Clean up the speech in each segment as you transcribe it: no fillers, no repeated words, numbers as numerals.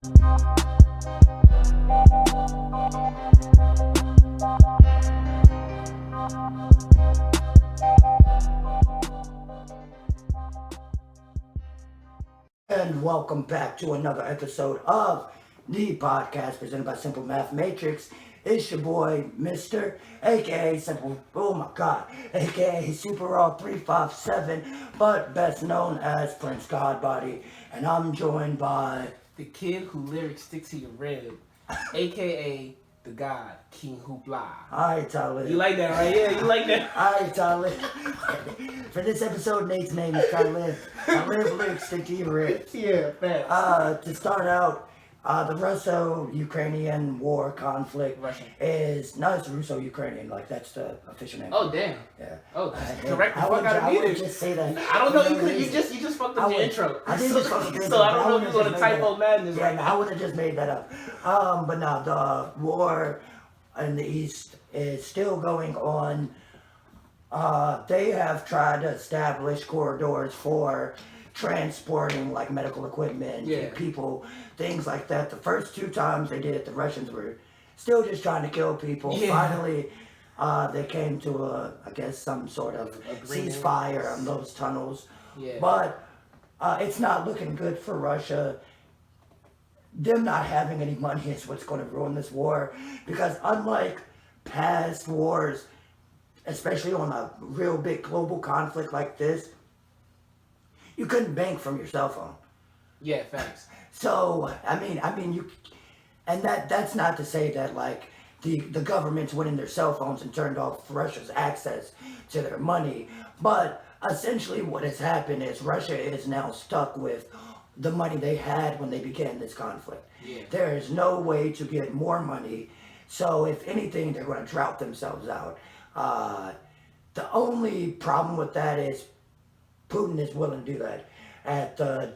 And welcome back to another episode of the podcast presented by Simple Math Matrix. It's your boy, Mr. aka Simple, oh my god, aka Super Raw 357, but best known as Prince Godbody. And I'm joined by the kid who lyrics stick to your rib, aka the god, King Hoopla. Alright, Talib. You like that, right? Yeah, you like that. Alright, Talib. For this episode, Nate's name is Talib. Talib lyrics stick to your ribs. Yeah, facts. To start out, the Russo-Ukrainian War conflict it's Russo-Ukrainian, like that's the official name. Oh damn. Yeah. Oh, correct the fuck out of I me. would just say that. I don't know. You just fucked up your intro. I did just fuck up your intro. So I don't know if you're going to typo madness. Yeah, no, I would have just made that up. But now the war in the East is still going on. They have tried to establish corridors for transporting like medical equipment and people, things like that. The first two times they did it, the Russians were still just trying to kill people. Finally, they came to I guess some sort of ceasefire on those tunnels. But it's not looking good for Russia. Them not having any money is what's going to ruin this war, because unlike past wars, especially on a real big global conflict like this, you couldn't bank from your cell phone. Yeah, thanks. So I mean you, and that's not to say that like the governments went in their cell phones and turned off Russia's access to their money, but essentially what has happened is Russia is now stuck with the money they had when they began this conflict. There is no way to get more money, so if anything, they're going to drought themselves out. The only problem with that is Putin is willing to do that at the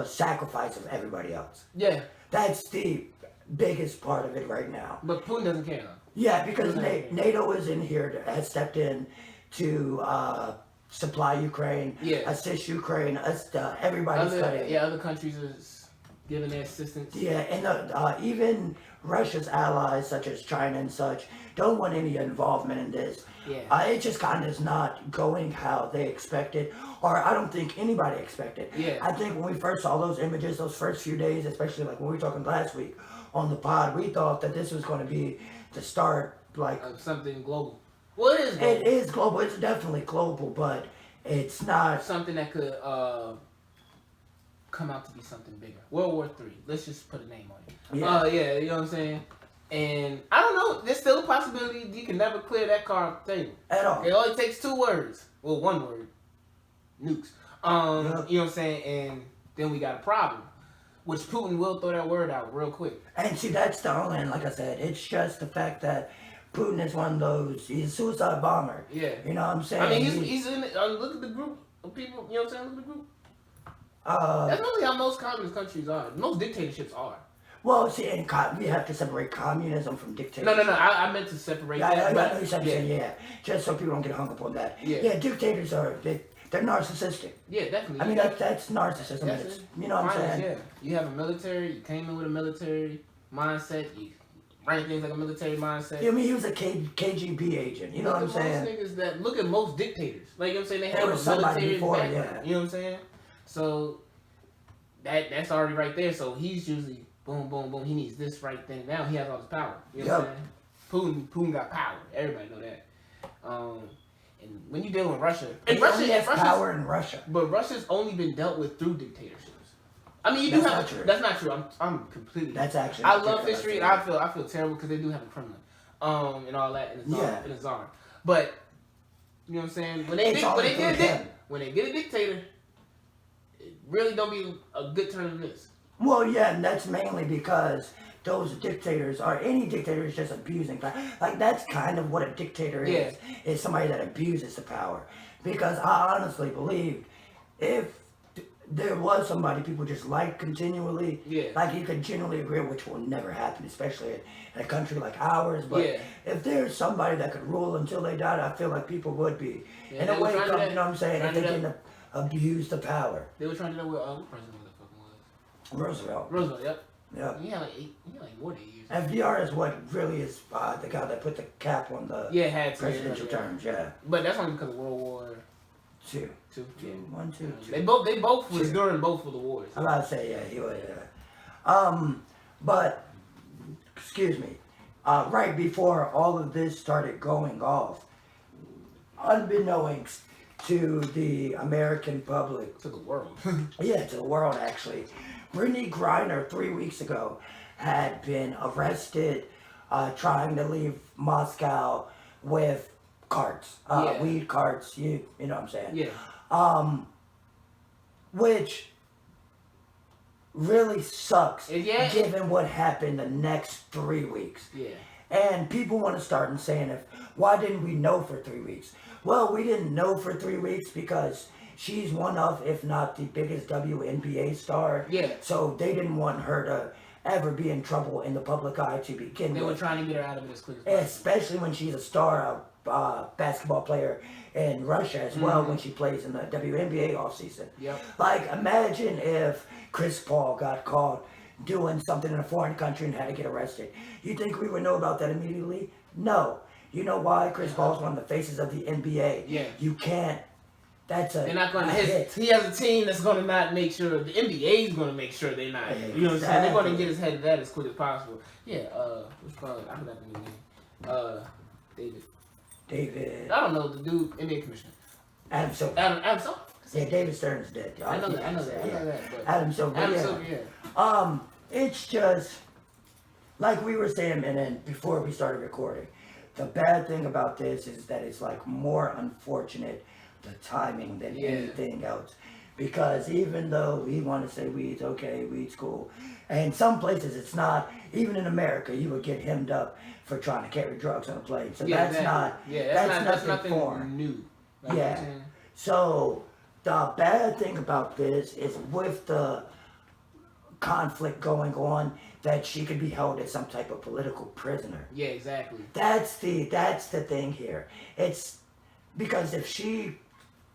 sacrifice of everybody else. Yeah. That's the biggest part of it right now. But Putin doesn't care though. Yeah, because NATO is in here, has stepped in to supply Ukraine, assist Ukraine, everybody's studying. Yeah, other countries is giving their assistance. Yeah, and even Russia's allies, such as China and such, don't want any involvement in this. It just kind of is not going how they expected, or I don't think anybody expected. I think when we first saw those images, those first few days, especially like when we were talking last week on the pod, we thought that this was going to be the start, like of something global. Well, it is global. It is global. It's definitely global, but it's not something that could come out to be something bigger. World War III. Let's just put a name on it. Yeah, you know what I'm saying? And I don't know, there's still a possibility you can never clear that car off the table. At all. It only takes two words. Well, one word. Nukes. You know what I'm saying? And then we got a problem. Which Putin will throw that word out real quick. And see, that's the only, and like I said, it's just the fact that Putin is one of those, he's a suicide bomber. Yeah. You know what I'm saying? I mean, he's in it. Look at the group of people, you know what I'm saying? Look at the group. That's really how most communist countries are. Most dictatorships are. Well, see, and we have to separate communism from dictatorship. No. I meant to separate that. I know you said just so people don't get hung up on that. Yeah, dictators are, they're narcissistic. Yeah, definitely. I mean, that's narcissism. You know what I'm saying? Yeah. You have a military, you came in with a military mindset, you ran things like a military mindset. I mean, he was a KGB agent, you know what I'm saying? Look at most dictators. Like, you know what I'm saying? They have a military background. You know what I'm saying? So, that's already right there. So, he's usually boom, boom, boom. He needs this right then. Now he has all this power. You know what I'm saying? Putin got power. Everybody know that. And when you deal with Russia, and Russia has power in Russia, but Russia's only been dealt with through dictatorships. I mean, you do have. Not true. That's not true. I'm completely. That's actually. I love history, and I feel terrible because they do have a Kremlin, and all that, and a czar. But you know what I'm saying? When they get a dictator, it really don't be a good turn of this. Well, yeah, and that's mainly because those dictators, or any dictator, is just abusing power. Like, that's kind of what a dictator is somebody that abuses the power. Because I honestly believe if there was somebody people just like continually, like you could genuinely agree, which will never happen, especially in a country like ours, but if there's somebody that could rule until they died, I feel like people would be. In a way, you know what I'm saying? If they didn't abuse the power. They were trying to know where the president Roosevelt. Yep. Yep. He had like more than 8 years. FDR is what really is the guy that put the cap on the had to, presidential terms. Yeah. But that's only because of World War Two. Two. Yeah. One, two. They both was during both of the wars. I'm about to say he was. Yeah. But excuse me. Right before all of this started going off, unbeknownst to the American public, To the world. yeah, to the world actually, Brittney Griner 3 weeks ago had been arrested trying to leave Moscow with carts, weed carts. You know what I'm saying? Yeah. Which really sucks, Yeah. given what happened the next 3 weeks. Yeah. And people want to start and saying, why didn't we know for 3 weeks? Well, we didn't know for 3 weeks because she's one of, if not the biggest WNBA star. Yeah. So they didn't want her to ever be in trouble in the public eye to begin They with. were trying to get her out of it as quick as possible. Especially when she's a star basketball player in Russia as well, when she plays in the WNBA offseason. Yep. Like, imagine if Chris Paul got caught doing something in a foreign country and had to get arrested. You think we would know about that immediately? No. You know why? Chris Paul's one of the faces of the NBA. Yeah. You can't. That's a. They're not going to hit. He has a team that's going to not make sure. The NBA is going to make sure they're not. You know what I'm saying? They're going to get his head of that as quick as possible. Yeah. What's called? I forgot the name. David. I don't know the dude NBA commissioner. Adam Silver. Adam Silver. Yeah, David Stern's dead. I know that. But Adam Silver. Adam yeah. Silver. Yeah. It's just like we were saying, and then before we started recording, the bad thing about this is that it's like more unfortunate the timing than anything else. Because even though we want to say weed's okay, weed's cool, and some places it's not. Even in America, you would get hemmed up for trying to carry drugs on a plane. So that's not. Yeah, that's nothing foreign. new. Like yeah. So the bad thing about this is with the conflict going on, that she could be held as some type of political prisoner. Yeah, exactly. That's the thing here. It's because if she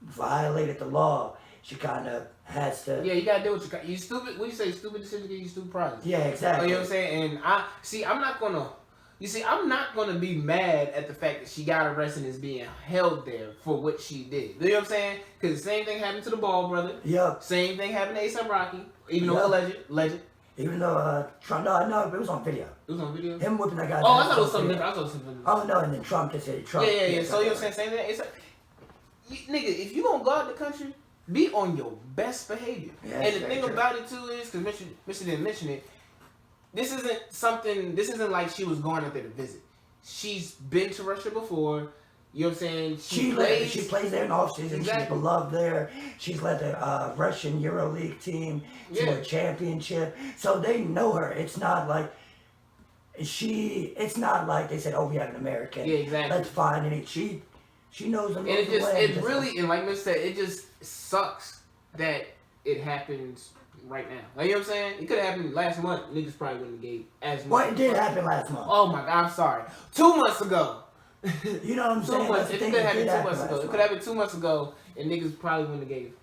violated the law, she kind of has to. Yeah, you gotta do what you stupid. What do you say? Stupid decision get you stupid prize. Yeah, exactly. You know what I'm saying? And I'm not gonna be mad at the fact that she got arrested and is being held there for what she did. You know what I'm saying? Because the same thing happened to the Ball brother. Yep. Same thing happened to A$AP Rocky. Even though alleged. Even though Trump, no, it was on video. It was on video? Him whipping that guy. Oh, I thought it was something different. Oh, no, and then Trump just said Trump. Yeah. So, you know what I'm saying? Same thing. It's like, nigga, if you gonna go out the country, be on your best behavior. Yeah, and the thing about it, too, is, because Mitch didn't mention it, this isn't like she was going out there to visit. She's been to Russia before. You know what I'm saying? She plays there in offseason. Exactly. She's beloved there. She's led the Russian EuroLeague team to a championship. So they know her. It's not like it's not like they said, oh, we have an American. Yeah, exactly. That's fine. And she knows them. And and like Miss said, it just sucks that it happens right now. Like, you know what I'm saying? It could have happened last month. Niggas probably wouldn't have gave as much. Well, it did happen last month. Oh my God, I'm sorry. 2 months ago. You know what I'm saying? It could have happened 2 months ago. It could have happened 2 months ago, and niggas probably wouldn't have gave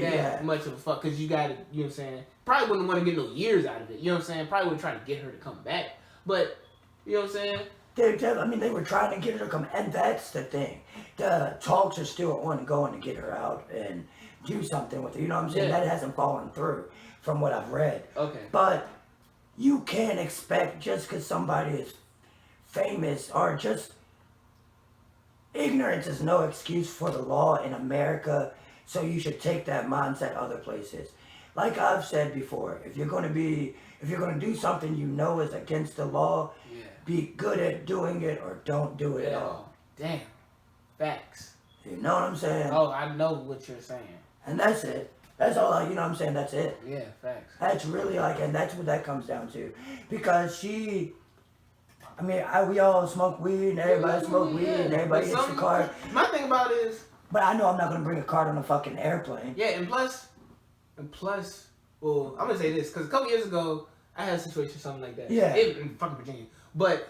that much of a fuck. Because you got it, you know what I'm saying? Probably wouldn't want to get no years out of it. You know what I'm saying? Probably wouldn't try to get her to come back. But, you know what I'm saying? They were trying to get her to come, and that's the thing. The talks are still ongoing to get her out and do something with her. You know what I'm saying? Yeah. That hasn't fallen through from what I've read. Okay. But you can't expect just because somebody is famous or just ignorance is no excuse for the law in America. So you should take that mindset other places. Like I've said before, if you're going to do something you know is against the law, be good at doing it or don't do it at all. Damn. Facts. You know what I'm saying? Oh, I know what you're saying. And that's it. That's all, you know what I'm saying? That's it. Yeah, facts. That's really and that's what that comes down to. Because we all smoke weed and everybody smoke weed and everybody hits the card. My thing about it is... But I know I'm not going to bring a card on a fucking airplane. Yeah, and plus, well, I'm going to say this, because a couple years ago, I had a situation something like that. Yeah. In fucking Virginia. But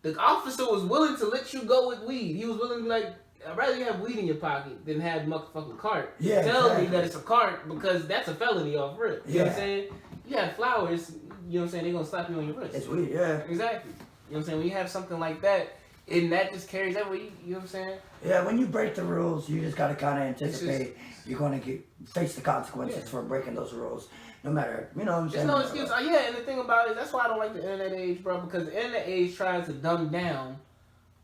the officer was willing to let you go with weed. He was willing to be like, I'd rather you have weed in your pocket than have a motherfucking cart. Yeah, Tell exactly. me that it's a cart because that's a felony off rip. You know what I'm saying? You have flowers, you know what I'm saying, they're gonna slap you on your wrist. It's weed, yeah. Exactly. You know what I'm saying? When you have something like that, and that just carries that way, you know what I'm saying? Yeah, when you break the rules, you just gotta kinda anticipate you're gonna face the consequences for breaking those rules. No matter, you know what I'm saying? There's no excuse. Yeah, and the thing about it, that's why I don't like the internet age, bro, because the internet age tries to dumb down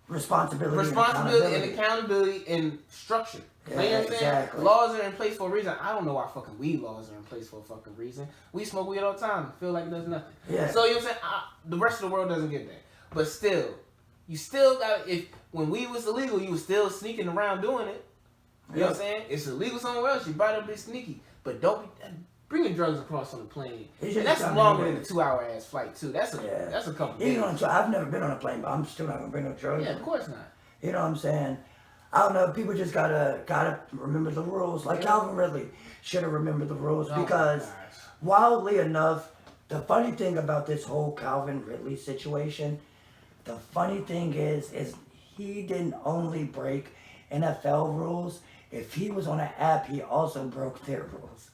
responsibility and accountability and structure. Yeah, you know what I'm saying? exactly. Laws are in place for a reason. I don't know why fucking weed laws are in place for a fucking reason. We smoke weed all the time. Feel like it does nothing. Yeah. So you know what I'm saying? The rest of the world doesn't get that. But still, you still got, when weed was illegal, you was still sneaking around doing it. You know what I'm saying? It's illegal somewhere else. You better be sneaky. But don't be bringing drugs across on the plane. And that's longer than a 2-hour ass flight too. That's a couple days. I've never been on a plane, but I'm still not gonna bring no drugs. Yeah, of course not. You know what I'm saying? I don't know. People just gotta remember the rules. Like Calvin Ridley should have remembered the rules because, wildly enough, the funny thing about this whole Calvin Ridley situation, the funny thing is he didn't only break NFL rules. If he was on an app, he also broke their rules.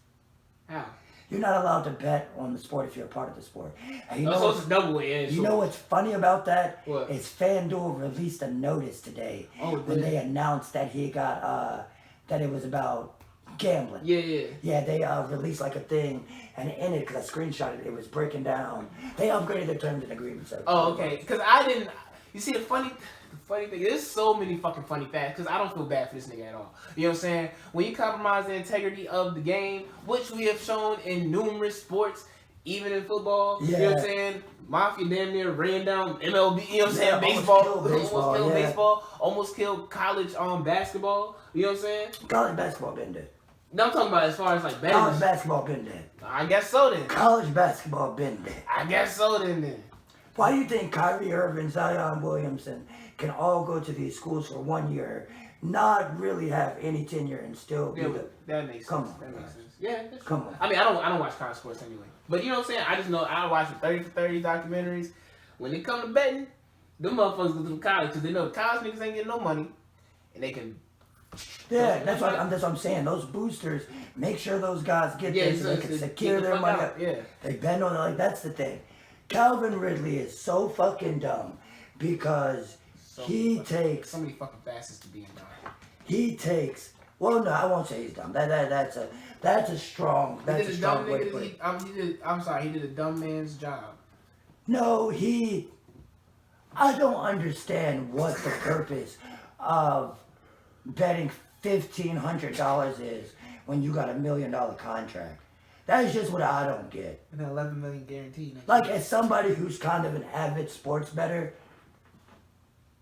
How? You're not allowed to bet on the sport if you're a part of the sport. And so it's a double way. You know what's funny about that? What? Is FanDuel released a notice today when they announced that he got that it was about gambling. Yeah, they released like a thing, and in it, because I screenshotted it was breaking down. They upgraded their terms and agreements. Oh, okay. Because I didn't. You see, the funny thing, there's so many fucking funny facts because I don't feel bad for this nigga at all. You know what I'm saying? When you compromise the integrity of the game, which we have shown in numerous sports, even in football, you know what I'm saying? Mafia damn near ran down MLB, you know what I'm saying? Baseball, almost killed college basketball, you know what I'm saying? College basketball been dead. No, I'm talking about as far as like betting. College basketball been dead. I guess so then. College basketball been dead. I guess so then. Why do you think Kyrie Irving, Zion Williamson can all go to these schools for 1 year, not really have any tenure, and still be that makes sense. That makes sense. Yeah, that's true. Come on. I mean, I don't watch college sports anyway. But you know what I'm saying? I just know I watch the 30 for 30 documentaries. When they come to betting, them motherfuckers go to college because they know college niggas ain't getting no money, and they can. Yeah, that's what I'm saying. Those boosters, make sure those guys get this so they can secure their money up. Yeah. They bend on it, like that's the thing. Calvin Ridley is so fucking dumb because he takes so many fucking facets to being dumb. He takes. Well, no, I won't say he's dumb. That's a strong. That's a strong way to put it. I'm sorry. He did a dumb man's job. No, I don't understand what the purpose of betting $1,500 is when you got $1 million contract. That's just what I don't get. And then $11 million guaranteed. Like, as somebody who's kind of an avid sports bettor,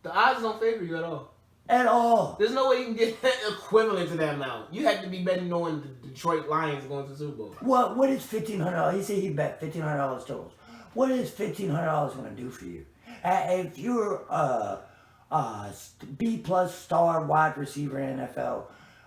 the odds don't favor you at all. At all. There's no way you can get equivalent to that amount. You have to be betting on the Detroit Lions going to the Super Bowl. What is $1,500? He said he bet $1,500 totals. What is $1,500 going to do for you? If you're a B+ star wide receiver in NFL,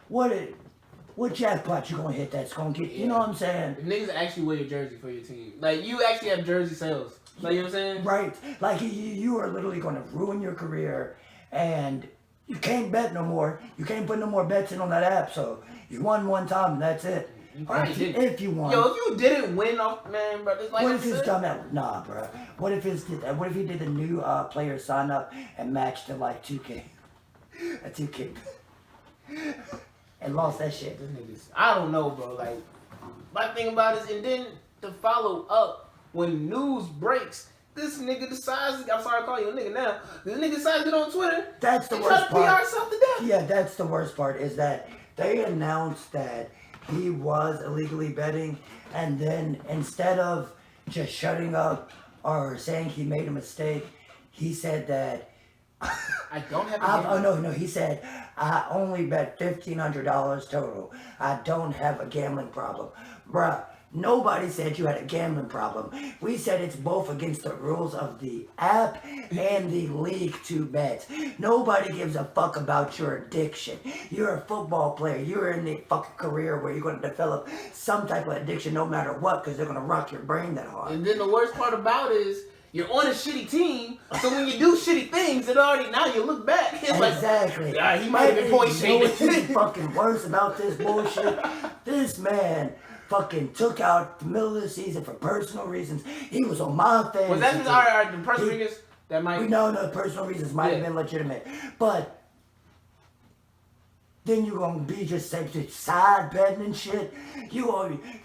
what jackpot you gonna hit that's gonna get, you know what I'm saying? If niggas actually wear your jersey for your team. Like, you actually have jersey sales. Like, you know what I'm saying? Right. Like, you are literally gonna ruin your career, and you can't bet no more. You can't put no more bets in on that app, so you won one time and that's it. You probably didn't. If you won. Yo, if you didn't win off, man, bro, it's like what if it's done that? Nah, bro. What if he did the new player sign up and matched to like 2K? A 2K. And lost that shit. I don't know, bro. Like, my thing about it is, and then to follow up, when news breaks, this nigga decides, I'm sorry to call you a nigga now, this nigga decides to get on Twitter. That's the worst part. Try to PR himself to death. Yeah, that's the worst part, is that they announced that he was illegally betting, and then instead of just shutting up or saying he made a mistake, he said that I don't have no, he said, I only bet $1,500 total. I don't have a gambling problem. Bruh, nobody said you had a gambling problem. We said it's both against the rules of the app and the league to bet. Nobody gives a fuck about your addiction. You're a football player. You're in the fucking career where you're going to develop some type of addiction no matter what, because they're going to rock your brain that hard. And then the worst part about it is, you're on a shitty team, so when you do shitty things, it already now you look back. It's exactly. Like, he might have been point shading. shading. What's fucking worse about this bullshit? This man fucking took out the middle of the season for personal reasons. He was on my fantasy. Was that just alright? The personal reasons that might. No, personal reasons might have been legitimate, but. Then you're gonna be just side betting and shit.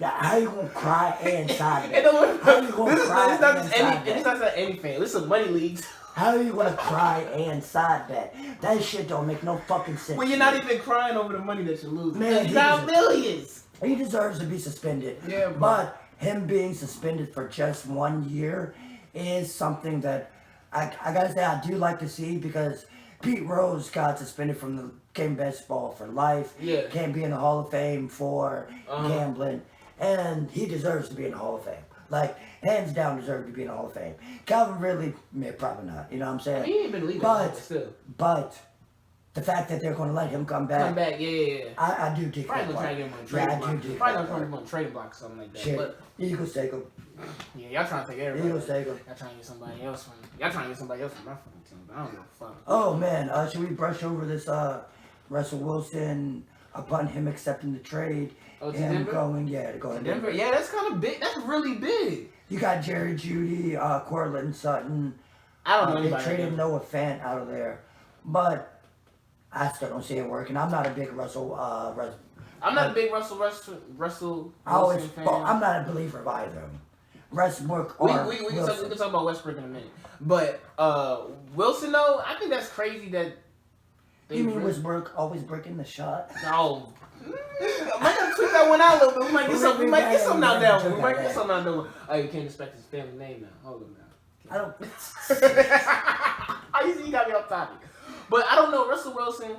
How you gonna cry and side bet? How you gonna cry and side bet? It's not any fan. This is money leagues. How are you gonna cry and side bet? That shit don't make no fucking sense. Well, you're not even crying over the money that you're losing. Man, you got millions. He deserves to be suspended. Yeah, but him being suspended for just 1 year is something that I gotta say I do like to see, because Pete Rose got suspended from the game of baseball for life. Yeah. Can't be in the Hall of Fame for gambling. And he deserves to be in the Hall of Fame. Like, hands down deserves to be in the Hall of Fame. Calvin Ridley, probably not. You know what I'm saying? He ain't been leaving still. But the fact that they're going to let him come back. Yeah. I do dig that. Probably gonna try to get him on a trading block. Probably gonna try to get him on a trading block or something like that. Shit. But Eagles take him. Yeah, y'all trying to take everybody. Eagles take him. Y'all trying to get somebody else from. Y'all trying to get somebody else from my fucking team. But I don't give a fuck. Oh man, should we brush over this Russell Wilson upon him accepting the trade? Oh, to and Denver? going to Denver. Yeah, that's kind of big. That's really big. You got Jerry Jeudy, Cortland Sutton. I don't know They anybody. traded Noah Fant out of there, but I still don't see it working. I'm not a big Russell. I'm not a big Russell Wilson fan. I'm not a believer of either of them. Westbrook or we can talk about Westbrook in a minute. But Wilson, though, I think that's crazy that they You mean Westbrook always breaking the shot? No. I might have to tweak that one out a little bit. We might get something out there. We might get something out there. Oh, you can't expect his family name now. Hold on now. I don't. You got me off topic. But I don't know, Russell Wilson.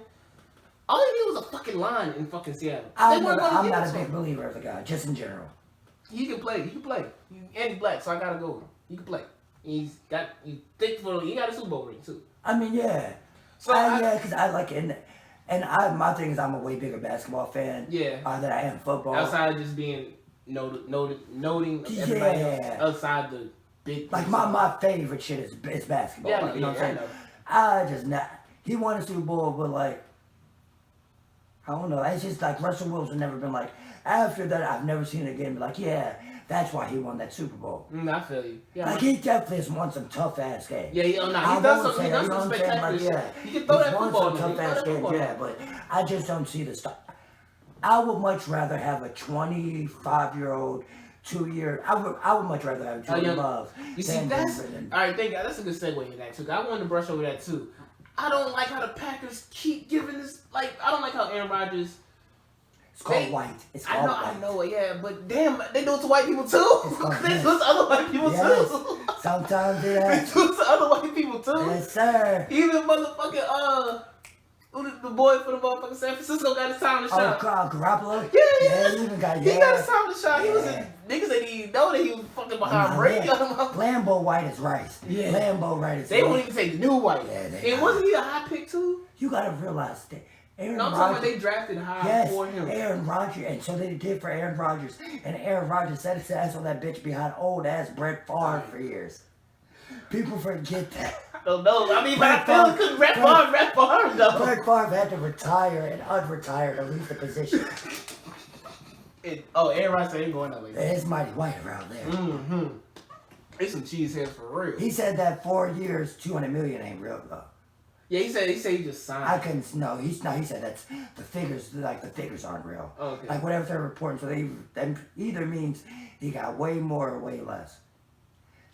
All he did was a fucking line in fucking Seattle. I'm not a big believer of the guy, just in general. He can play. And he's black, so I gotta go with him. He can play. He got a Super Bowl ring too. I mean, yeah. So because I like it. My thing is I'm a way bigger basketball fan. Yeah. Than I am football. Outside of just being noting everybody else outside the big. Like my favorite shit is basketball. Yeah, you know what I'm saying? know. I just not. He won a Super Bowl, but like, I don't know. It's just like Russell Wilson never been like. After that, I've never seen it again. Be like, yeah, that's why he won that Super Bowl. I feel you. Yeah, like he definitely has won some tough ass games. Yeah, he does some spectacular shit. He can throw that football. Some tough ass games, yeah, but I just don't see the stuff. I would much rather have a 25-year-old, 2-year. I would much rather have Jordan Love. You see, that's all right. Thank God. That's a good segue in that too. I wanted to brush over that too. I don't like how the Packers keep giving this. Like, I don't like how Aaron Rodgers. It's called white. It's called white. I know it, yeah, but damn, they do it to white people too. They do it to other white people too. Sometimes they do it to other white people too. Yes, sir. Even motherfucking the boy for the motherfucking San Francisco got his time to shot. Oh, Garoppolo? Yeah, he even got He got his time to shot. He was niggas didn't even know that he was fucking behind Brady. Lambeau White is rice. Yeah. Lambeau White is They won't even take the new white. Yeah, and wasn't he a high pick too? You gotta realize that. I'm talking about they drafted high for him. Aaron Rodgers, and so they did for Aaron Rodgers. And Aaron Rodgers set his ass on that bitch behind old ass Brett Favre for years. People forget that. I don't know. I mean, but I feel it because Brett Favre though. Brett Favre had to retire and unretire to leave the position. Aaron Rodgers ain't going that way. It's mighty white around there. Mm-hmm. It's some cheese heads for real. He said that 4 years, $200 million ain't real though. Yeah, he said he just signed. I couldn't. No, he said that's the figures. Like the figures aren't real. Oh, okay. Like whatever they're reporting, so that either means he got way more or way less.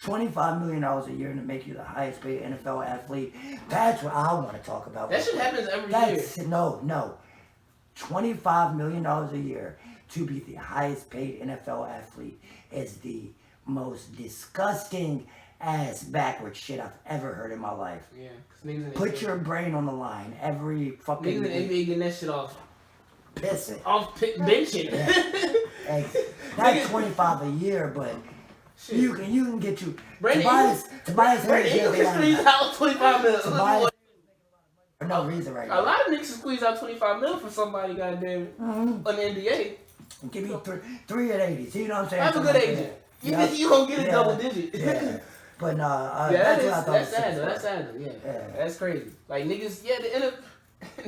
$25 million a year to make you the highest paid NFL athlete. That's what I want to talk about. That shit happens every year. No. $25 million a year to be the highest paid NFL athlete is the most disgusting ass backward shit I've ever heard in my life. Yeah. Niggas Put your brain on the line every fucking niggas in the NBA getting that shit off. Pissing. Benching. Yeah. That's 25 a year, but shit. you can get you. Tobias Brandon Ingram can squeeze out 25 mil. For no reason right a now. lot of niggas squeeze out 25 mil from somebody, goddamn, on the NBA. Give me 3 at 80. See, you know what I'm saying? That's a good agent. You gonna get a double digit. Yeah. But that's sad though. That's sad though. Yeah, that's crazy. Like niggas, the NFL.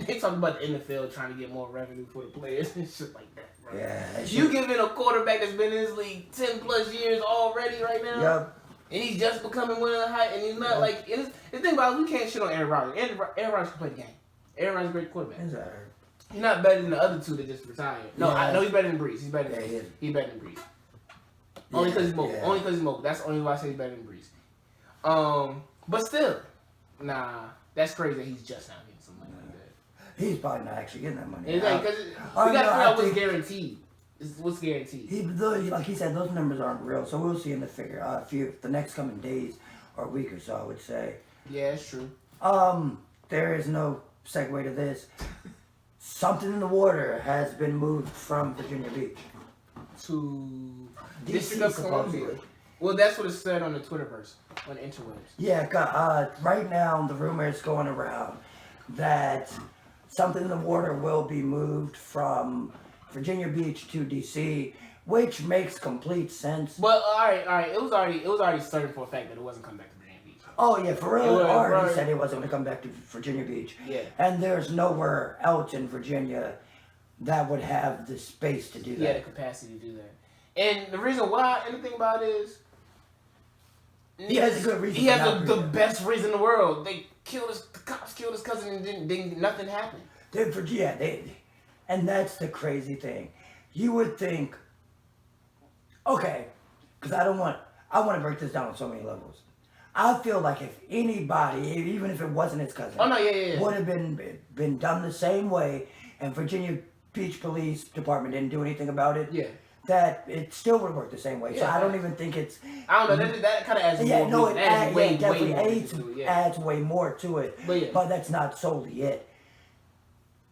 They talk about the NFL trying to get more revenue for the players and shit like that, bro. Yeah. You giving a quarterback that's been in this league 10 plus years already right now. Yep. And he's just becoming one of the high, and he's not like. The thing about it, we can't shit on Aaron Rodgers. Aaron Rodgers can play the game. Aaron Rodgers is a great quarterback. He's not better than the other two that just retired. No, I know he's better than Breeze. He's better than Breeze. He's better than Breeze. Only because he's mobile. Only because he's mobile. That's the only why I say he's better than Breeze. But still, nah, that's crazy that he's just now getting some money like that. He's probably not actually getting that money. Because we got to figure out what's guaranteed. What's guaranteed? Like he said, those numbers aren't real, so we'll see in the next coming days or week or so, I would say. Yeah, it's true. There is no segue to this. Something in the Water has been moved from Virginia Beach to DC, District of Columbia. Well, that's what it said on the Twitterverse, on the interwebs. Yeah, right now the rumor is going around that Something in the Water will be moved from Virginia Beach to DC, which makes complete sense. But all right, it was already certain for a fact that it wasn't coming back to Virginia Beach. Oh yeah, Pharrell already said he wasn't going to come back to Virginia Beach. Yeah. And there's nowhere else in Virginia that would have the space to do that. Yeah, the capacity to do that. And the reason why, anything about it is, he has a good reason. He has the best reason in the world. The cops killed his cousin and nothing happened. And that's the crazy thing. You would think, okay, because I want to break this down on so many levels. I feel like if anybody, even if it wasn't his cousin, would have been done the same way, and Virginia Beach Police Department didn't do anything about it. Yeah. That it still would work the same way. So I don't even think it's. I don't know. That kind of adds more. It definitely adds way more to it. But that's not solely it.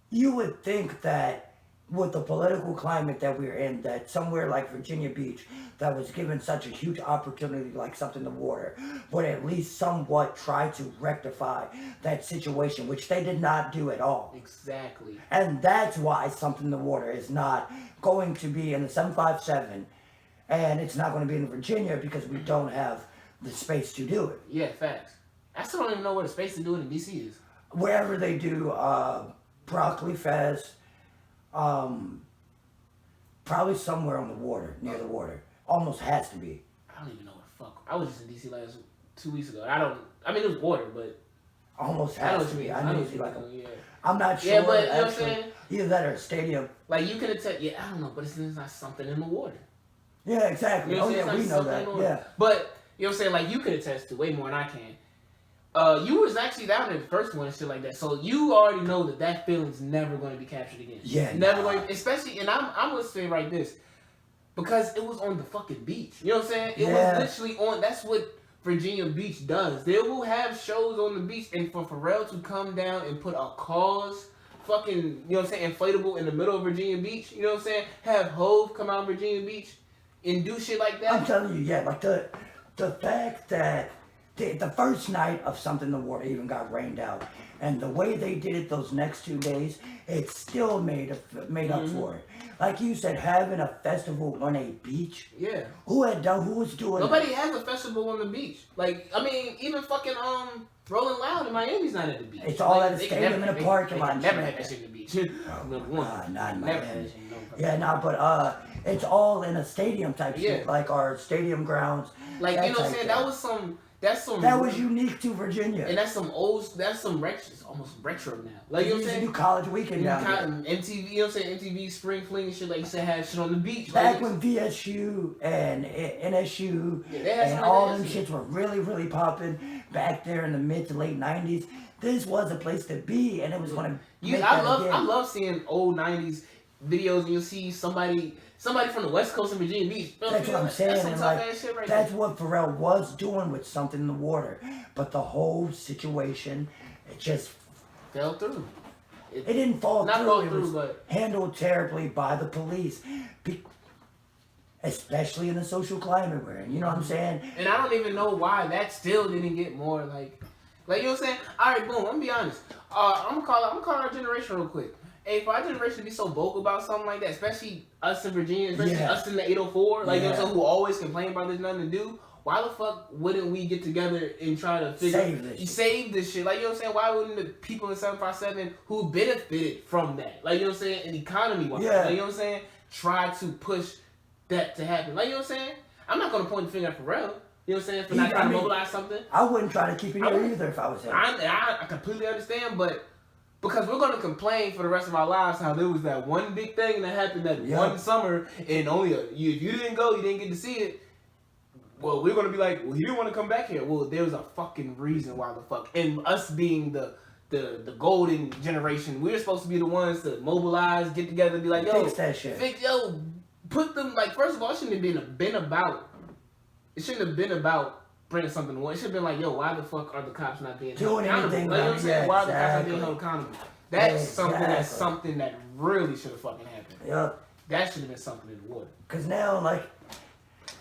You would think that with the political climate that we're in, that somewhere like Virginia Beach, that was given such a huge opportunity like Something in the Water, would at least somewhat try to rectify that situation, which they did not do at all. Exactly. And that's why Something in the Water is not going to be in the 757, and it's not going to be in Virginia because we don't have the space to do it. Yeah, facts. I still don't even know where the space to do it in DC is. Wherever they do Broccoli Fest, probably somewhere on the water, near the water. Almost has to be. I don't even know what the fuck. I was just in DC last 2 weeks ago. I mean, it was water, but almost has to be. I know it's like I'm not sure. Yeah, but you know what I'm saying? Either that or a stadium. Like you can attest. Yeah, I don't know, but it's not Something in the Water. Yeah, exactly. You know what I'm we know that. Yeah. But you know what I'm saying? Like you could attest to way more than I can. You was actually down in the first one and shit like that, so you already know that feeling's never going to be captured again. Yeah, never going. Especially, and I'm gonna say right this, because it was on the fucking beach. You know what I'm saying? It was literally on. That's what Virginia Beach does. They will have shows on the beach, and for Pharrell to come down and put a cause, fucking, you know what I'm saying, inflatable in the middle of Virginia Beach. You know what I'm saying? Have Hove come out of Virginia Beach and do shit like that. I'm telling you, like the fact that. The first night of Something in the Water even got rained out, and the way they did it those next 2 days, it still made up for it. Like you said, having a festival on a beach. Yeah. Who was doing? Nobody has a festival on the beach. Like, I mean, even fucking Rolling Loud in Miami's not at the beach. It's all at a stadium in a parking lot. Never had that shit at the beach. Not in Miami. But it's all in a stadium type shit, like our stadium grounds. Like, you know what I'm saying? That was unique to Virginia. And that's some retro, almost retro now. Like, you know what I'm saying? Do college weekend down there. MTV, you know what I'm saying? MTV Spring Fling and shit, like you said, had shit on the beach. Back when VSU and NSU and all them shits were really, really popping back there in the mid to late 90s, this was a place to be, and it was going to I love seeing old 90s videos, and you'll see somebody from the West Coast of Virginia Beach. That's what I'm saying. And that's what Pharrell was doing with Something in the Water. But the whole situation, it just fell through. It didn't fall through. It was handled terribly by the police. Especially in the social climate we're in. You know what I'm saying? And I don't even know why that still didn't get more like you know what I'm saying? Alright, boom, I'm gonna be honest. I'm gonna call our generation real quick. Hey, for our generation to be so vocal about something like that, especially us in Virginia, especially us in the 804, like you know, who always complain about there's nothing to do. why the fuck wouldn't we get together and try to save this shit? Like, you know what I'm saying? Why wouldn't the people in 757 who benefited from that, like, you know what I'm saying, and economy-wise, like, you know what I'm saying, try to push that to happen? Like, you know what I'm saying? I'm not going to point the finger at Pharrell, you know what I'm saying, for not trying to mobilize something. I wouldn't try to keep it here either if I was him. I completely understand, but because we're going to complain for the rest of our lives how there was that one big thing that happened that one summer, and only if you didn't go, you didn't get to see it. Well, we're going to be like, well, he didn't want to come back here. Well, there's a fucking reason why the fuck. And us being the golden generation, we're supposed to be the ones to mobilize, get together, and be like, yo, fix that shit. Put them, like, first of all, it shouldn't have been about bringing something to one. It should have been like, yo, why the fuck are the cops not being held accountable? Like, you know what I'm saying? Why are the cops not being held accountable? That's something that really should have fucking happened. Yep. That should have been something in the water. Because now, like,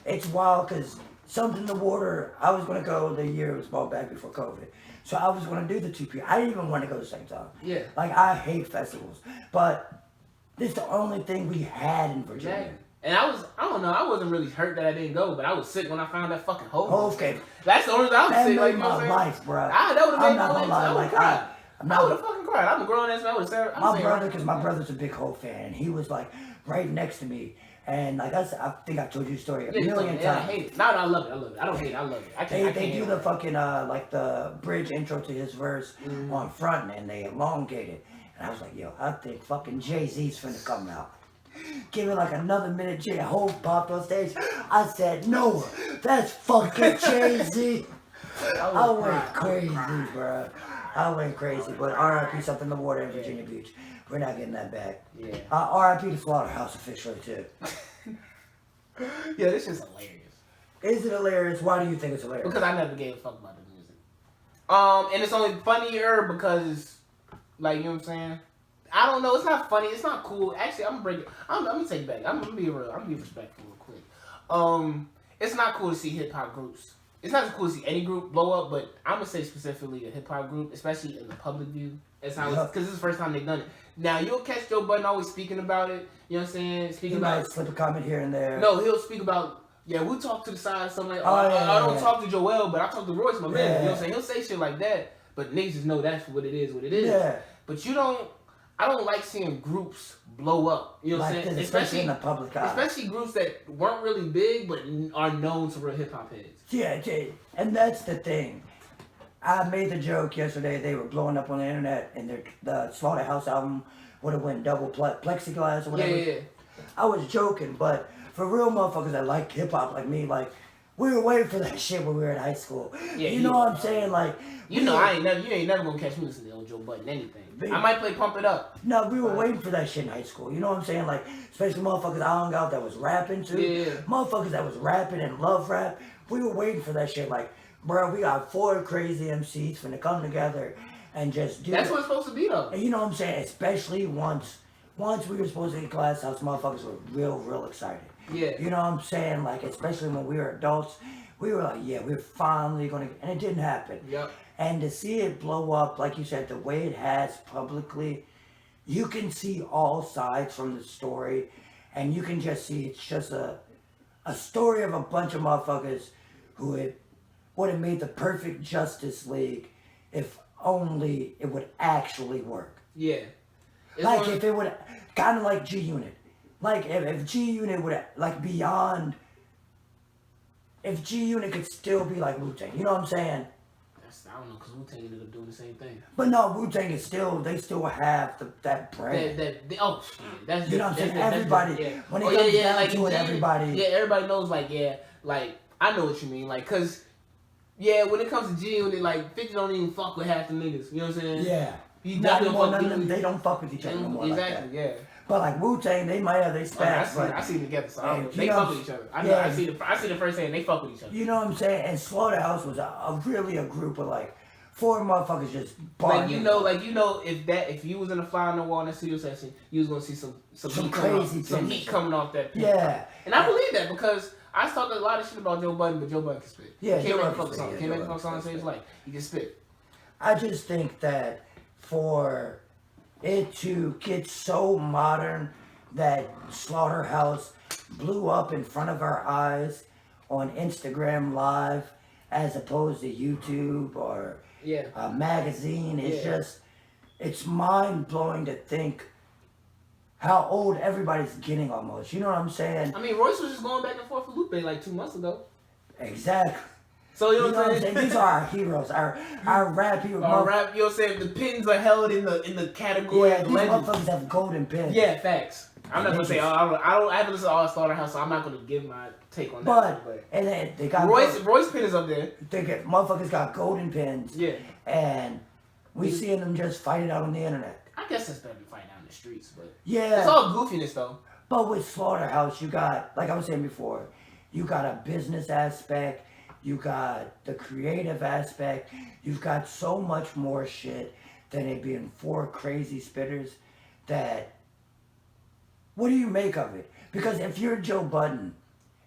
it's wild because something in the water, I was going to go the year it was brought back before COVID. So I was going to do the 2P. I didn't even want to go the same time. Yeah. Like, I hate festivals. But this is the only thing we had in Virginia. Exactly. And I don't know, I wasn't really hurt that I didn't go, but I was sick when I found that fucking Hove game. That's the only reason I was sick. Like, my life, bro. That would have made my life. I would have cried. I would have fucking cried. I'm a grown ass man. I would have my brother, because my brother's a big Hove fan, and he was like right next to me. And like I think I told you the story a million times. I hate it. No, I love it. I don't hate it. I love it. They do the fucking like the bridge intro to his verse on front, and they elongate it. And I was like, yo, I think fucking Jay-Z's finna come out. Give it like another minute. Hove popped on stage. I said, no, that's fucking Jay-Z. I went crazy, bro. I went crazy. But R.I.P. something in the water in Virginia Beach. We're not getting that back. Yeah. R.I.P. the Slaughterhouse officially too. Yeah, this is hilarious. Is it hilarious? Why do you think it's hilarious? Because I never gave a fuck about the music. And it's only funnier because, like, you know what I'm saying? I don't know. It's not funny. It's not cool. Actually, I'm gonna take it back. I'm gonna be real. I'm gonna be respectful real quick. It's not cool to see hip hop groups. It's not cool to see any group blow up, but I'm gonna say specifically a hip hop group, especially in the public view. That's how it's because this is the first time they've done it. Now you'll catch Joe Budden always speaking about it. You know what I'm saying? He might slip a comment here and there. No, he'll speak about. Yeah, we'll talk to the side, something like, I don't talk to Joel, but I talk to Royce, my man. You know what I'm saying? He'll say shit like that, but niggas just know that's what it is, Yeah. But I don't like seeing groups blow up. You know what I'm saying? Especially in the public eye. Especially groups that weren't really big, but are known to real hip-hop heads. Yeah, and that's the thing. I made the joke yesterday, they were blowing up on the internet, and the Slaughterhouse album would have went double plexiglass or whatever. Yeah. I was joking, but for real motherfuckers that like hip-hop like me, like, we were waiting for that shit when we were in high school. Yeah, you know what I'm saying? Like, you ain't never gonna catch me listening to old Joe Budden anything. I might play Pump It Up. No, we were waiting for that shit in high school. You know what I'm saying? Like, especially motherfuckers I hung out that was rapping too. Yeah. Motherfuckers that was rapping and love rap. We were waiting for that shit. Like, bro, we got 4 crazy MCs finna come together and just do That's what it's supposed to be though. And you know what I'm saying? Especially once we were supposed to get Glass House, motherfuckers were real excited. Yeah. You know what I'm saying? Like, especially when we were adults, we were like, yeah, we're finally gonna, and it didn't happen. Yep. And to see it blow up, like you said, the way it has publicly, you can see all sides from the story, and you can just see it's just a story of a bunch of motherfuckers who would have made the perfect Justice League if only it would actually work. Yeah. Like if it would, kind of like G-Unit. Like if G-Unit would, like beyond, if G-Unit could still be like Wu-Tang, you know what I'm saying? I don't know, because Wu-Tang ended up doing the same thing. But no, Wu-Tang is still, they still have that brand. That's you know what I'm saying? Everybody, when it comes down like, to it, everybody. Yeah, everybody knows, like, I know what you mean. Like, because, when it comes to G-Unit, like, 50 don't even fuck with half the niggas. You know what I'm saying? Yeah. They don't fuck with each other no more. Exactly, like that. But like Wu-Tang, they might have their spats. I see them together, so they fuck with each other. I see the first thing, they fuck with each other. You know what I'm saying? And Slaughterhouse was really a group of like 4 motherfuckers just bargaining. If you was in a fly on the wall in that studio session, you was gonna see some heat coming off that pin. Yeah. And I believe that because I talked a lot of shit about Joe Budden, but Joe Budden can spit. Yeah, Can't make fuck song stage like he can spit. I just think that for it to get so modern that Slaughterhouse blew up in front of our eyes on Instagram Live as opposed to YouTube or a magazine. It's just, it's mind blowing to think how old everybody's getting almost. You know what I'm saying? I mean, Royce was just going back and forth with Lupe like 2 months ago. Exactly. So you know what I'm saying? These are our heroes, our rap heroes. Our rap, you know what I'm saying? The pins are held in the category of these motherfuckers have golden pins. Yeah, facts. I'm not gonna say I haven't listened to all Slaughterhouse, so I'm not gonna give my take on that. But and then they got Royce pin is up there. Motherfuckers got golden pins. Yeah. And we seeing them just fight it out on the internet. I guess that's better than fighting out in the streets, but yeah, it's all goofiness though. But with Slaughterhouse, you got, like I was saying before, you got a business aspect, you got the creative aspect, you've got so much more shit than it being 4 crazy spitters that. What do you make of it? Because if you're Joe Budden,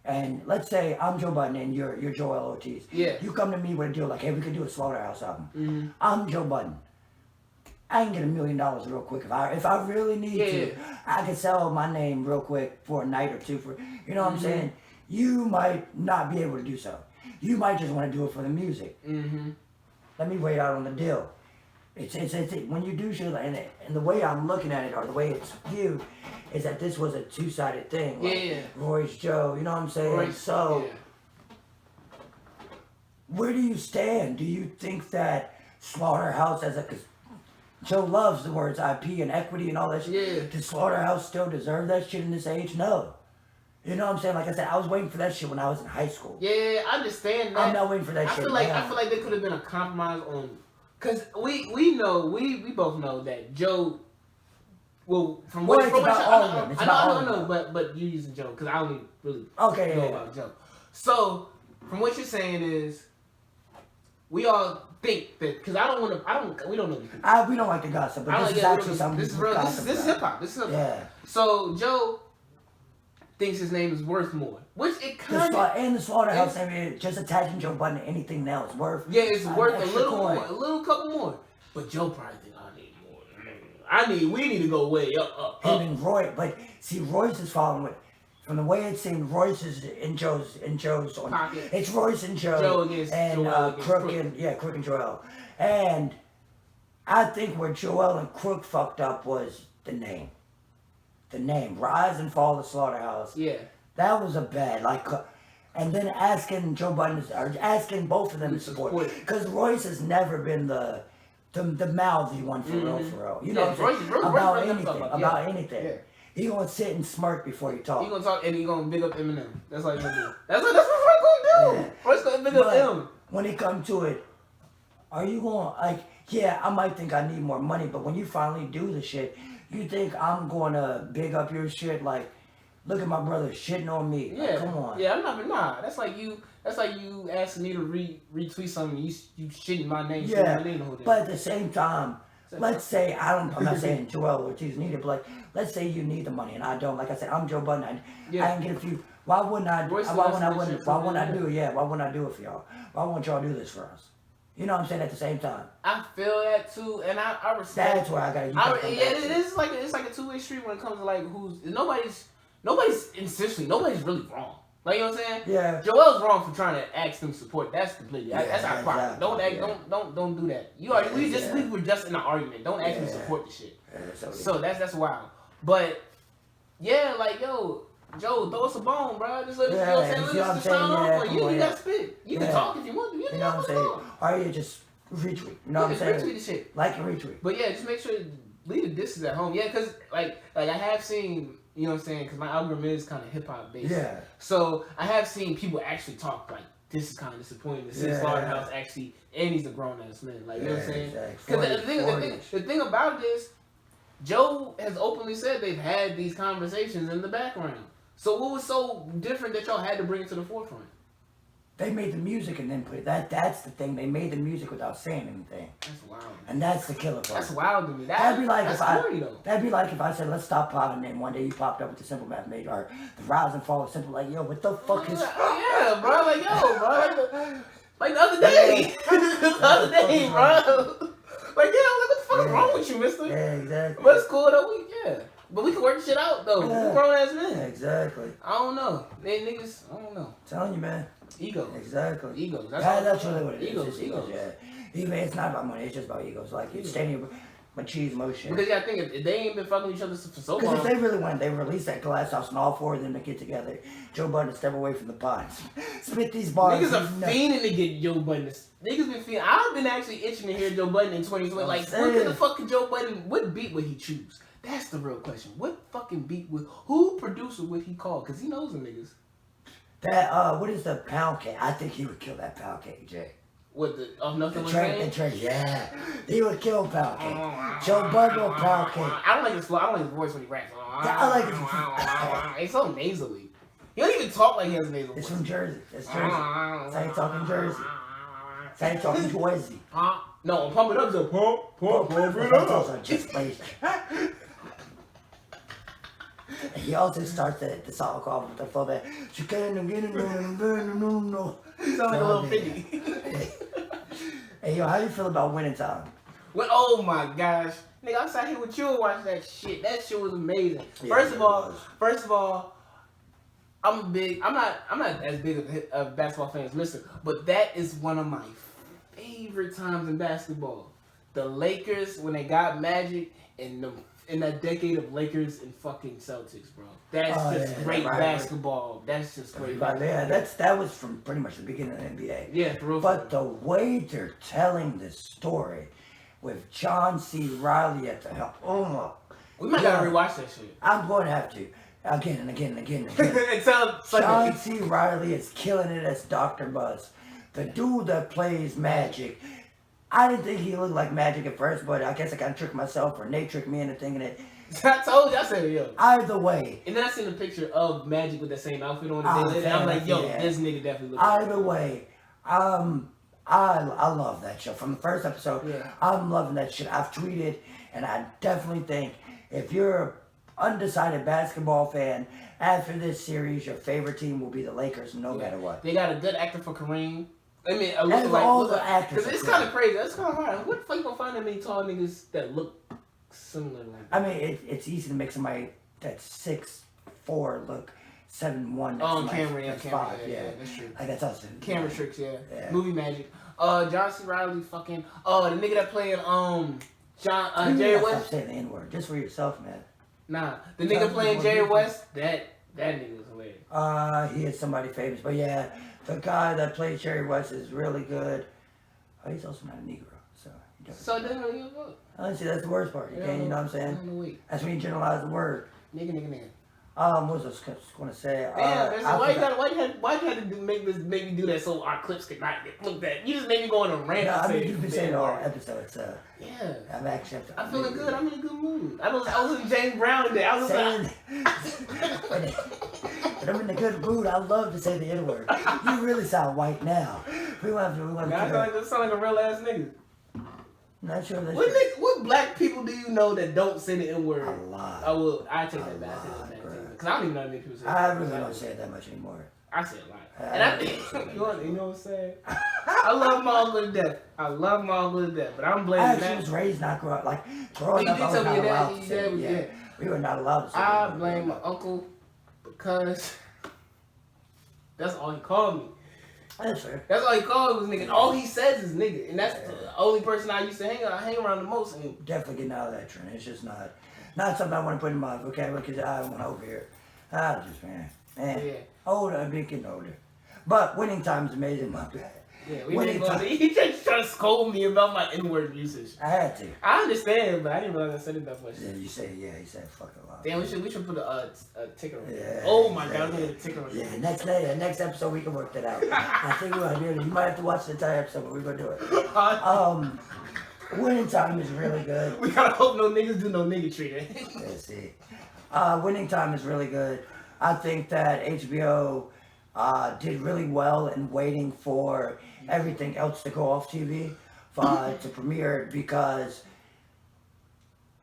and let's say I'm Joe Budden and you're Joel Ortiz, you come to me with a deal like, hey, we could do a Slaughterhouse album. Mm-hmm. I'm Joe Budden. I can get $1 million real quick if I really need to. I can sell my name real quick for a night or two for, you know what I'm saying? You might not be able to do so. You might just want to do it for the music. Mm-hmm. Let me wait out on the deal. It's when you do shit like, and the way I'm looking at it or the way it's viewed is that this was a 2-sided thing. Like Royce, Joe, you know what I'm saying? Royce, so where do you stand? Do you think that Slaughterhouse cause Joe loves the words IP and equity and all that shit. Yeah. Does Slaughterhouse still deserve that shit in this age? No. You know what I'm saying? Like I said, I was waiting for that shit when I was in high school. Yeah, I understand that. I'm not waiting for that shit. I feel like there could have been a compromise on. Cause we both know that Joe. Well, from what I know, but you using Joe because I only really know about Joe. So from what you're saying is, we all think that because we don't know these people. We don't like the gossip, but this is actually something. This is real. This is hip hop. This is hip hop. Yeah. So Joe thinks his name is worth more, which it kind of and the Slaughterhouse name, just attaching Joe Budden to anything now is worth. Yeah, it's worth a little more, a little couple more. But Joe probably think I need more. We need to go way up. Him and Roy, but see, Royce is following with. From the way it seemed, Royce is in Joe's on pocket. It's Royce and Joe and Crook and Joel. And I think where Joel and Crook fucked up was the name. The name, Rise and Fall of Slaughterhouse. Yeah. That was a bad, and then asking Joe Budden, or asking both of them to support. Because Royce has never been the mouthy one for real. You know what I'm saying? About anything. Yeah. He gonna sit and smirk before he talk. He gonna talk and he gonna big up Eminem. That's all he gonna do. That's what Royce gonna do. Royce gonna big up him. When it comes to it, are you gonna I might think I need more money, but when you finally do the shit, you think I'm gonna big up your shit? Like, look at my brother shitting on me. Yeah, come on. Yeah, I'm not. Nah, that's like you asking me to retweet something. You shitting my name. Yeah, my name the whole day. But at the same time. Let's say I'm not saying Joel Ortiz needed, but let's say you need the money and I don't. Like I said, I'm Joe Budden. I can get a few. Why wouldn't I do it? Why wouldn't I do it for y'all? Why won't y'all do this for us? You know what I'm saying? At the same time, I feel that too, and I respect. That's where I gotta. It's like a 2-way street when it comes to nobody's nobody's really wrong. Like, you know what I'm saying? Yeah. Joel's wrong for trying to ask them support. That's completely. That's our problem. Don't do that. We were just in an argument. Don't ask me to support the shit. So that's wild. But yeah, Joe, throw us a bone, bro. Just let us, you know what I'm saying? Let's sign off. You got to spit. You can talk if you want to. You know what I'm saying? Or you just retweet. You know what I'm saying? Retweet the shit. Like and retweet. But yeah, just make sure leave the distance at home. Yeah, because like I have seen. You know what I'm saying? Because my algorithm is kind of hip-hop based. Yeah. So I have seen people actually talk like, this is kind of disappointing to see Slaughterhouse actually, and he's a grown-ass man. Like, you know what I'm saying? Because the thing about it is, Joe has openly said they've had these conversations in the background. So what was so different that y'all had to bring it to the forefront? They made the music and then put it. That's the thing. They made the music without saying anything. That's wild. And that's the killer part. That's wild to me. That'd be like if I said, let's stop popping, and one day you popped up with the Simple Math Major or the Rise and Fall of Simple. Like, yo, what the fuck is? Yeah, bro. Like, yo, bro. Like the other day. The other day, bro. Like, yeah, what the fuck is wrong with you, mister? Yeah, exactly. But it's cool though. But we can work shit out though. Yeah. We're grown ass men. Exactly. I don't know. Niggas, I don't know. I'm telling you, man. Egos. Exactly. Egos. That's really what it is. Egos. Egos. Yeah. Even it's not about money. It's just about egos. Like it's standing machismo motion. Because I think if they ain't been fucking with each other for so long. Because if they really wanted, they released that glass house and all four of them to get together. Joe Budden step away from the pots. Spit these bars. Niggas are fiending to get Joe Budden. Niggas been fiending. I've been actually itching to hear Joe Budden in 2020. Like, what the fuck could Joe Budden? What beat would he choose? That's the real question. What fucking beat would? Who producer would he call? Because he knows them niggas. That what is the pound cake? I think he would kill that pound cake, Jay. What the nothing was saying? Yeah, he would kill pound cake. Joe Budden or pound cake. I don't like his flow. I don't like his voice when he raps. I like his. It's so nasally. He don't even talk like he has a nasal voice. It's from Jersey. It's Jersey. It's how you talking Jersey. It's how you talking Jersey. No, pump it up. So pump it up. Just place. He also starts the song off with the full band. You can't get it, no. He sounds like a little 50. Hey, yo, how you feel about Winning Time? Well, oh my gosh. Nigga, I sat here with you and watched that shit. That shit was amazing. Yeah, first of all, I'm not as big of a basketball fan as Mister, but that is one of my favorite times in basketball. The Lakers, when they got Magic, in that decade of Lakers and fucking Celtics, bro. That's great basketball. That's just great basketball. Yeah, that was from pretty much the beginning of the NBA. Yeah, for real. But the way they're telling this story with John C. Reilly at the help, we might gotta rewatch that shit. I'm going to have to. Again and again and again and again. John C. Reilly is killing it as Dr. Buzz. The dude that plays Magic. I didn't think he looked like Magic at first, but I guess I kind of tricked myself, or Nate tricked me into thinking it. I told you, I said, yo. Either way. And then I seen a picture of Magic with that same outfit on, and I'm like, yo, this nigga definitely looks Either way, I love that show. From the first episode, I'm loving that shit. I've tweeted, and I definitely think if you're an undecided basketball fan, after this series, your favorite team will be the Lakers, no matter what. They got a good actor for Kareem. I mean, all the actors. Because it's kind of crazy. That's kind of hard. What the fuck you gonna find that many tall niggas that look similar? Like that? I mean, it's easy to make somebody that's 6'4" look 7'1". Cameron, 5. Yeah, that's true. Like that's awesome. Camera tricks, yeah. Movie magic. John C. Reilly, fucking. Oh, the nigga that playing Jerry West. Stop saying the N-word just for yourself, man. Nah, the nigga playing Jerry West. That nigga was hilarious. He is somebody famous, but yeah. The guy that plays Jerry West is really good. He's also not a Negro, so. So it doesn't really give a fuck. Honestly, that's the worst part. You know what I'm saying? That's when you generalize the word. Nigga. What was I going to say? Why you had to make me do that so our clips could not get looked at? You just made me go on a rant. No, I mean, you've been saying all episodes. Yeah. I'm actually. I'm feeling good. I'm in a good mood. I was in James Brown today. I was But I'm in a good mood. I love to say the N-word. You really sound white now. We want to. I sound like a real ass nigga. Not sure that's what black people do you know that don't say the N-word? A lot. I take that back. Because I don't even know how many people say it. I really don't say it that much anymore. I say a lot. And I think, you know what I'm saying? I love my uncle to death. But I'm blaming that. I actually was raised not growing up. Like, growing up, I was not allowed to say it. We were not allowed to say it. I blame my uncle because that's all he called me. That's fair. That's all he called me was nigga. All he says is nigga. And that's the only person I used to hang around the most. And definitely getting out of that trend. It's just not something I want to put in my vocabulary because I went over here. I was just, man. Yeah. Older, I've been getting older. But Winning Time is amazing, my bad. Yeah, he just trying to scold me about my N-word usage. I had to. I understand, but I didn't realize I said it that much. Yeah, he said fucking a lot. Damn, we should put a ticker on it. Yeah, oh my god, we need a ticker on it. Yeah, next episode we can work that out. I think we're gonna do it. You might have to watch the entire episode, but we're gonna do it. Winning Time is really good. We gotta hope no niggas do no nigga treating. Let's see. Winning Time is really good. I think that HBO did really well in waiting for everything else to go off TV to premiere because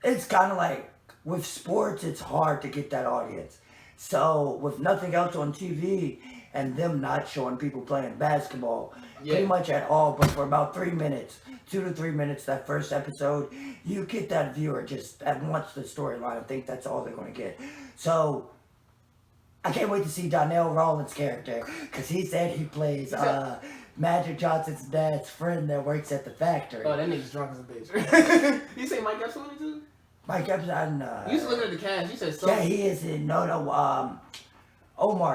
it's kind of like with sports, it's hard to get that audience. So with nothing else on TV, and them not showing people playing basketball pretty much at all, but for about 3 minutes, 2 to 3 minutes, that first episode, you get that viewer just that wants the storyline. I think that's all they're going to get. So, I can't wait to see Donnell Rawlins' character, because he said he plays Magic Johnson's dad's friend that works at the factory. Oh, that nigga's drunk as a bitch. You say Mike Epps on it too? Mike Epps, you used to look at the cast. You said so. Yeah, he is in, Omar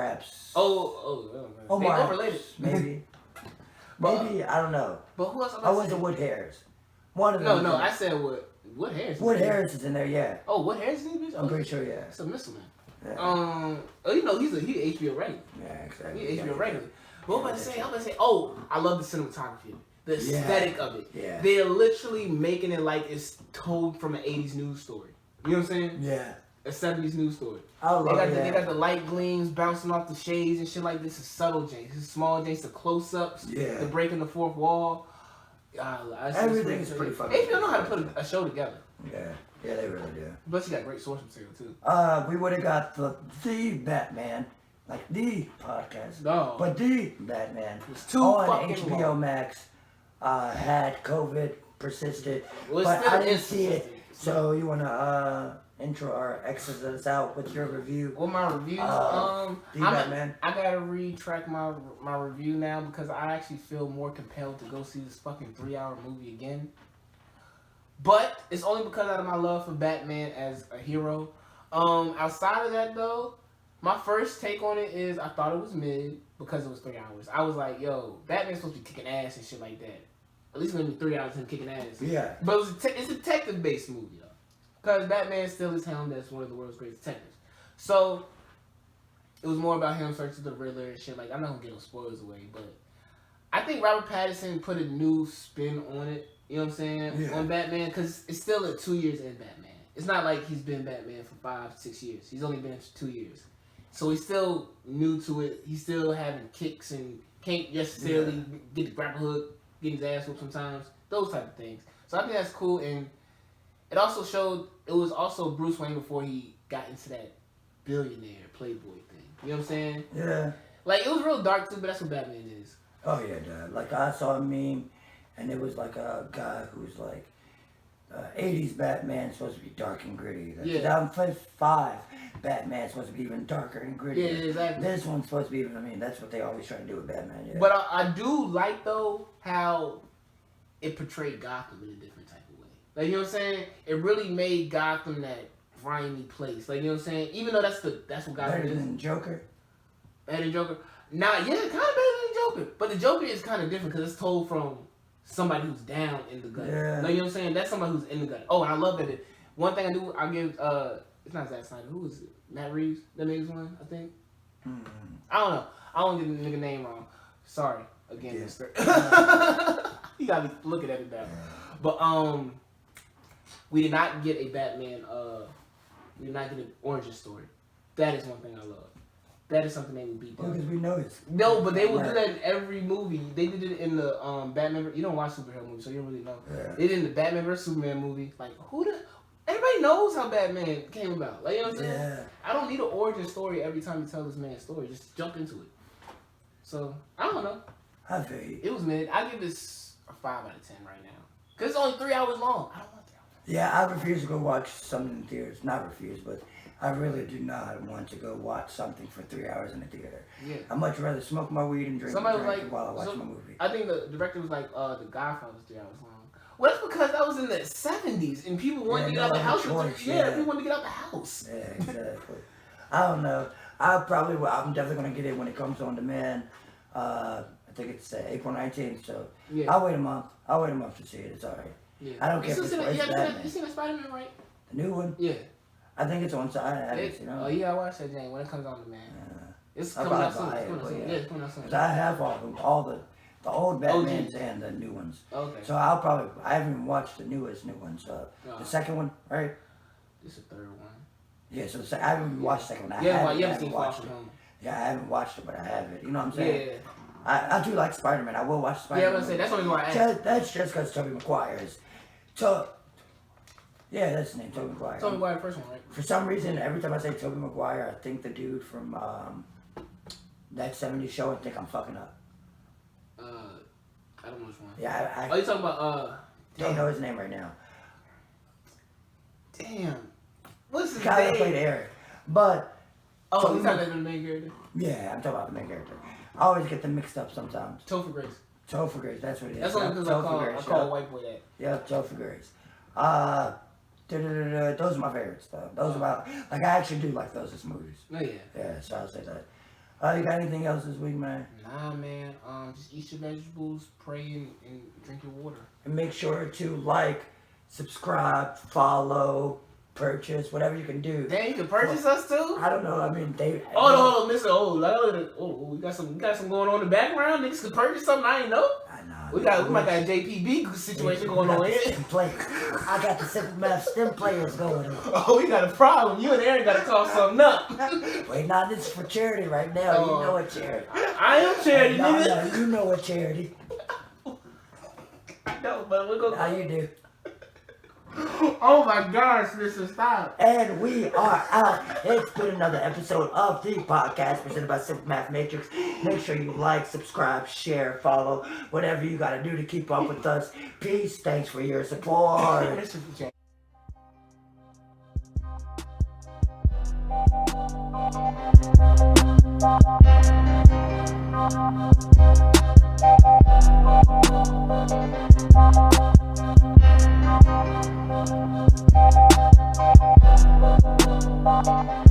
Epps. Omar Epps, related. maybe. Maybe, I don't know. But who else? I was the Wood Harris. One of them. No, I said Wood Harris. Wood Harris is in there, yeah. Oh, Wood Harris is in this? I'm pretty sure, yeah. It's a missile man. Yeah. He's HBO regular. Yeah, exactly. He's HBO regular. What am I about to say? Oh, I love the cinematography. The aesthetic of it. Yeah. They're literally making it like it's told from an 80s news story. You know what I'm saying? Yeah. A 70s news story. I love it. They got the light gleams bouncing off the shades and shit like this. Is subtle James. This is small James. The close-ups. Yeah. The breaking the fourth wall. Everything is pretty fucking. HBO know how to put a show together. Yeah. Yeah, they really do. Plus, you got great source material too. We would have got the Batman, like the podcast. No. But the Batman It's too on fucking HBO long. Max had COVID persisted, Well, but still I didn't is see it. persistent. So you wanna intro or exit us out with your review? Well, my reviews, The Batman. I gotta retrack my review now because I actually feel more compelled to go see this fucking 3-hour movie again. But it's only because out of my love for Batman as a hero. Outside of that though, my first take on it is I thought it was mid because it was 3 hours. I was like, yo, Batman's supposed to be kicking ass and shit like that. At least it's gonna be 3 hours of him kicking ass. Yeah. But it's a detective based movie though. Because Batman still is helmed as one of the world's greatest detectives. So it was more about him searching the Riddler and shit. Like, I'm not gonna get no spoilers away, but I think Robert Pattinson put a new spin on it. You know what I'm saying? Yeah. On Batman, because it's still at 2 years in Batman. It's not like he's been Batman for 5-6 years. He's only been for 2 years. So he's still new to it. He's still having kicks and can't necessarily get the grapple hook, get his ass whooped sometimes. Those type of things. So I think that's cool. And it also showed, it was also Bruce Wayne before he got into that billionaire playboy thing. You know what I'm saying? Yeah. Like, it was real dark too, but that's what Batman is. Oh yeah, dude. Like I saw a meme, and it was like a guy who's like, 80s Batman supposed to be dark and gritty. The 2005 Batman supposed to be even darker and gritty. Yeah, exactly. This one's supposed to be even. I mean, that's what they always try to do with Batman. Yeah. But I do like though how it portrayed Gotham in a different type of way. Like, you know what I'm saying? It really made Gotham that grimy place. Like, you know what I'm saying? Even though that's what Gotham better is. than Joker. Better than Joker. Nah, yeah, kind of better than Joker. But the Joker is kind of different because it's told from somebody who's down in the gut. Yeah. Like, you know what I'm saying? That's somebody who's in the gut. Oh, and I love that one thing I give it's not Zack Snyder. Who is it? Matt Reeves? That nigga's one, I think. I don't know. I don't get the nigga name wrong. Sorry. Again, mister. You gotta be looking at it now. But we did not get a Batman we did not get an origin story. That is one thing I love. That is something they would beat down. Because we know it's... No, but they will do that in every movie. They did it in the Batman... You don't watch superhero movies, so you don't really know. Yeah. They did it in the Batman vs. Superman movie. Like, everybody knows how Batman came about. Like, you know what I'm saying? Yeah. I don't need an origin story every time you tell this man's story. Just jump into it. So, I don't know. I feel you. It was mid. I give this a 5 out of 10 right now. Because it's only 3 hours long. I don't want 3 hours. Yeah, I refuse to go watch something in theaters. Not refuse, but I really do not want to go watch something for 3 hours in a theater. Yeah. I'd much rather smoke my weed and drink Somebody was drink like, while I watch my movie. I think the director was like, The Godfather was 3 hours long. Well, that's because that was in the 70s and people wanted to get out the house. People wanted to get out the house. Yeah, exactly. I don't know. I'm definitely going to get it when it comes on demand. I think it's April 19th, so I'll wait a month. I'll wait a month to see it. It's alright. Yeah. I don't care if it's Batman. You seen the Spider-Man, right? The new one? Yeah. I think it's on side. I haven't seen it. Oh yeah, I watched that Jane when it comes on demand. It's I'll coming out probably soon. buy it, It's coming out soon. Because I have all the old Batmans and the new ones. Okay. So I haven't even watched the newest new ones. The second one, right? This is the third one. Yeah, so I haven't even watched the second one. You haven't seen Far From Home. Yeah, I haven't watched it, but I have it. You know what I'm saying? Yeah. I do like Spider-Man. I will watch Spider-Man. Yeah, I was gonna say, that's the only one I asked. That's just because Tobey Maguire is... Yeah, that's his name, Tobey Maguire. Tobey Maguire, the first one, right? For some reason, every time I say Tobey Maguire, I think the dude from That 70s show and think I'm fucking up. I don't know which one. Yeah, Oh, you talking about don't know his name right now. Damn. What's his Guy that name? played Eric. But oh, he's talking about the main character. Yeah, I'm talking about the main character. I always get them mixed up sometimes. Topher Grace. Topher Grace, that's what it is. That's only because I call white boy that. Yep, Topher Grace. Those are my favorites though. Those are my, like, I actually do like those as movies. Oh yeah. Yeah, so I'll say that. You got anything else this week, man? Nah, man. Just eat your vegetables, pray, and drink your water. And make sure to like, subscribe, follow, purchase, whatever you can do. Damn, you can purchase us too? I don't know. I mean, they. Oh, no, Mr. We got some going on in the background. Niggas can purchase something I ain't know. I know. We might got a JPB situation going on here. I got the Simple Math STEM players going on. Oh, we got a problem. You and Aaron got to call something up. Wait, nah, this is for charity right now. You know what charity. I am charity, nigga. No, you know what charity. I know, but we're gonna. Now you do. Oh my gosh, Mr. Stop. And we are out. It's been another episode of the podcast presented by Simple Math Matrix. Make sure you like, subscribe, share, follow, whatever you gotta do to keep up with us. Peace. Thanks for your support. Thank you.